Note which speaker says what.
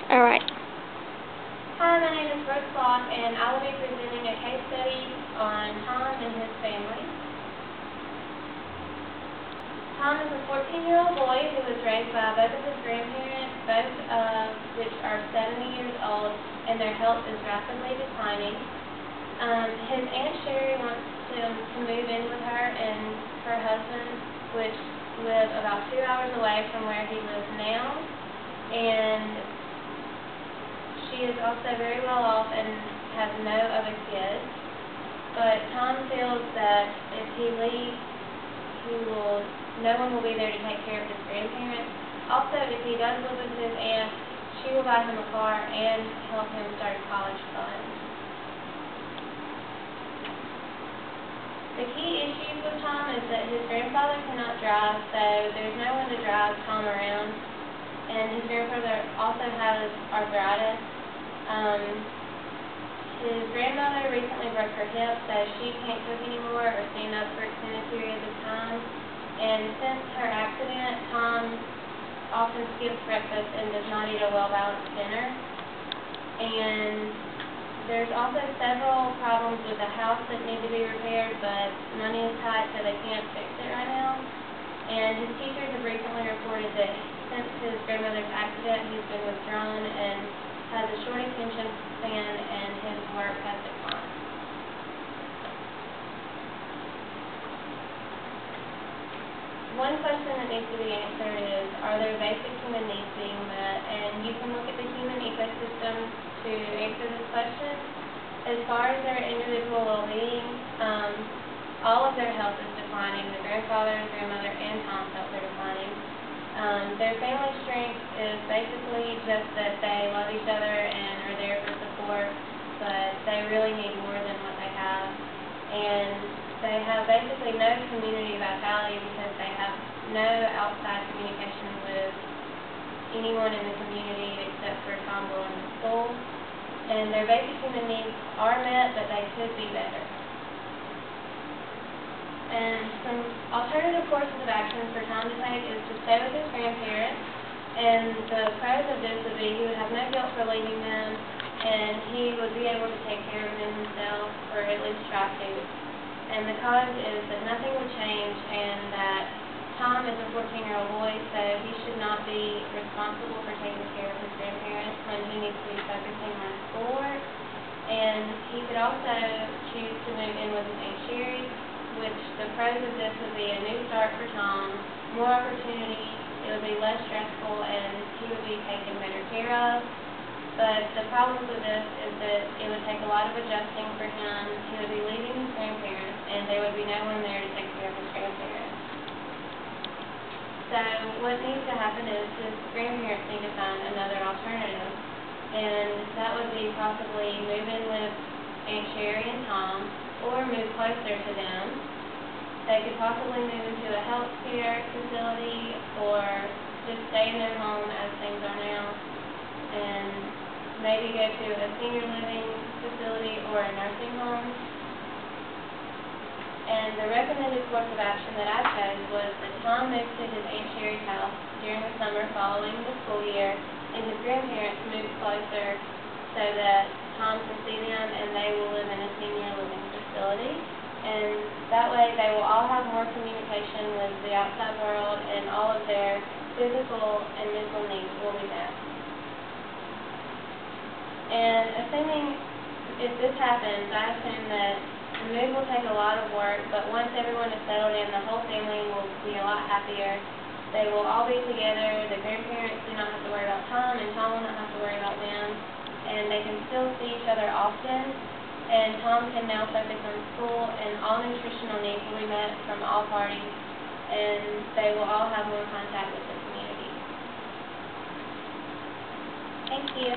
Speaker 1: All right.
Speaker 2: Hi, my name is Brooke Block, and I will be presenting a case study on Tom and his family. Tom is a 14-year-old boy who was raised by both of his grandparents, both of which are 70 years old, and their health is rapidly declining. His Aunt Sherry wants him to move in with her and her husband, which live about 2 hours away from where he lives now, and she is also very well off and has no other kids. But Tom feels that if he leaves, no one will be there to take care of his grandparents. Also, if he does live with his aunt, she will buy him a car and help him start a college fund. The key issues with Tom is that his grandfather cannot drive, so there's no one to drive Tom around. And his grandfather also has arthritis. His grandmother recently broke her hip, so she can't cook anymore or stand up for extended periods of time. And since her accident, Tom often skips breakfast and does not eat a well-balanced dinner. And there's also several problems with the house that need to be repaired, but money is tight, so they can't fix it right now. And his teachers have recently reported that since his grandmother's accident, he's been withdrawn and has a short attention span, and his work has declined. One question that needs to be answered is, are their basic human needs being met? And you can look at the human ecosystem to answer this question. As far as their individual well-being, all of their health is declining. The grandfather, grandmother, and Tom's health are declining. Their family strength is basically just that they love each other and are there for support, but they really need more than what they have. And they have basically no community vitality because they have no outside communication with anyone in the community except for Tom going to school. And their basic human needs are met, but they could be better. And some alternative courses of action for Tom to take is to stay with his grandparents. And the pros of this would be he would have no guilt for leaving them, and he would be able to take care of them himself, or at least try to. And the cons is that nothing would change, and that Tom is a 14-year-old boy, so he should not be responsible for taking care of his grandparents when he needs to be focusing on schoolwork. And he could also choose to move in with his Aunt Sherry, which the pros of this would be a new start for Tom, more opportunity, it would be less stressful, and he would be taken better care of. But the problems with this is that it would take a lot of adjusting for him. He would be leaving his grandparents, and there would be no one there to take care of his grandparents. So what needs to happen is his grandparents need to find another alternative, and that would be possibly move in with Aunt Sherry and Tom, or move closer to them. They could possibly move into a health care facility, or just stay in their home as things are now, and maybe go to a senior living facility or a nursing home. And the recommended course of action that I chose was that Tom moved to his Aunt Sherry's house during the summer following the school year, and his grandparents moved closer so that Tom can see them and they will live in a senior living facility. And that way they will all have more communication with the outside world, and all of their physical and mental needs will be met. And assuming if this happens, I assume that the move will take a lot of work, but once everyone is settled in, the whole family will be a lot happier. They will all be together. The grandparents do not have to worry about Tom, and Tom will not have to worry about them. And they can still see each other often. And Tom can now focus on school, and all nutritional needs will be met from all parties. And they will all have more contact with the community. Thank you.